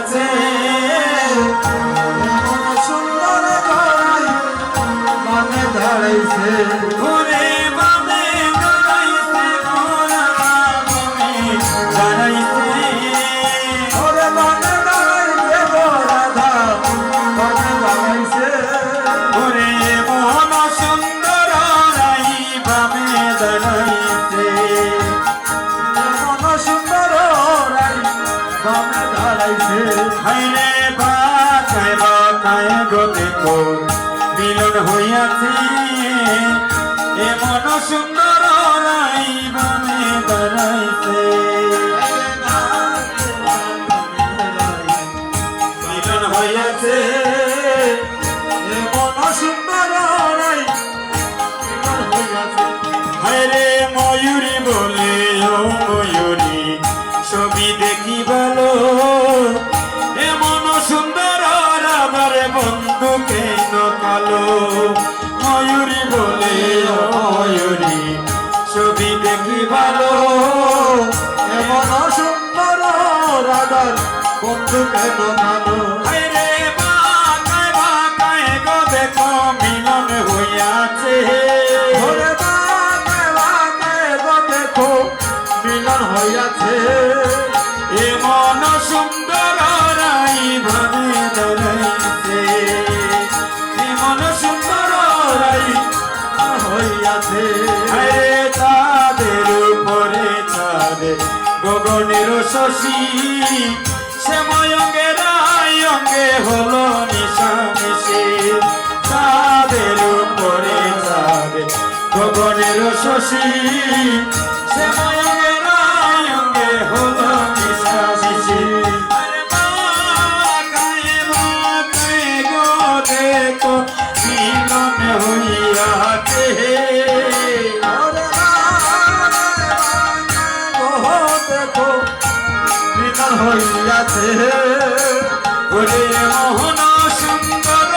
হইয়াছে সুন্দর গড়াই বামে দাঁড়াইছে ঘুরে বামে দাঁড়াইছে ঘোড়া বামে দাঁড়াইছে ওরে বামে দাঁড়াইছে গোরা ধাম বামে দাঁড়াইছে ঘুরে মোহন সুন্দর রাই বামে দাঁড়াইছে মন সুন্দর রাই বামে দাঁড়াইছে হাইরে বাঁকায় বাঁকায় গো দেখো মিলন হইয়াছে এমন সুন্দর রাই বামে দাঁড়াইছে মিলন হইয়াছে মন সুন্দর রাই হইয়াছে হায়রে ময়ূরী বলে ও ময়ূরী ছবি দেখি ভালো এমন সুন্দর রাধার বন্ধু কেন কালো ময়ূরী বলে ও ময়ূরী ছবি দেখি ভালো এমন সুন্দর রাধার বন্ধু কেন ভালো হায়রে বাঁকায় বাঁকায় গো দেখো মিলন হইয়াছে ওরে বামে বামে গো দেখো মিলন হইয়াছে এমন সুন্দর রাই ভাবে দাঁড়াইছে এমন সুন্দর রাই হইয়াছে আরে চাঁদের উপরে চাঁদে গগনের শশী শ্যাময় অঙ্গে রাই অঙ্গে হলো নিশামিশি চাঁদের উপরে চাঁদে গগনের শশী শ্যাময় অঙ্গে রাই অঙ্গে হলো নিশামিশি আরে বাঁকায় বাঁকায় গো দেখো মিলন হইয়াছে ওরে বামে গো দেখো মিলন হইয়াছে ওরে মোহন সুন্দর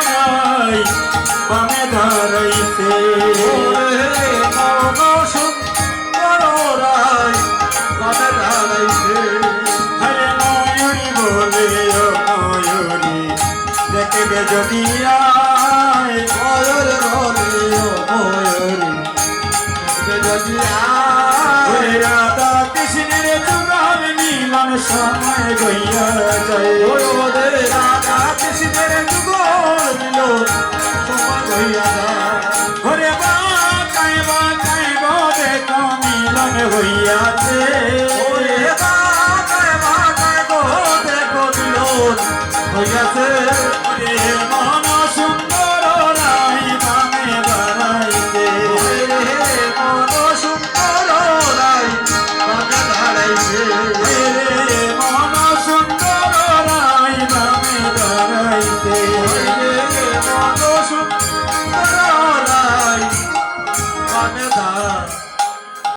রাই বামে দাঁড়াইছে ওরে মন সুন্দর রাই বামে দাঁড়াইছে হরে ময়ূরী বলে ও ময়ূরী দেখবে যদি আয় ময়ূর বলে ও ময়ূরী যদি আয় ওরে রাধা কৃষ্ণের যুগল মিলন সময় গইয়া যায় ওরে রাধা কৃষ্ণের যুগল মিলন সময় হইয়া যায় ওরে বাঁকায় বাঁকায় গো দেখো মিলন হইয়াছে ওরে বাঁকায় বাঁকায় গো দেখো মিলন হইয়াছে ওরে মন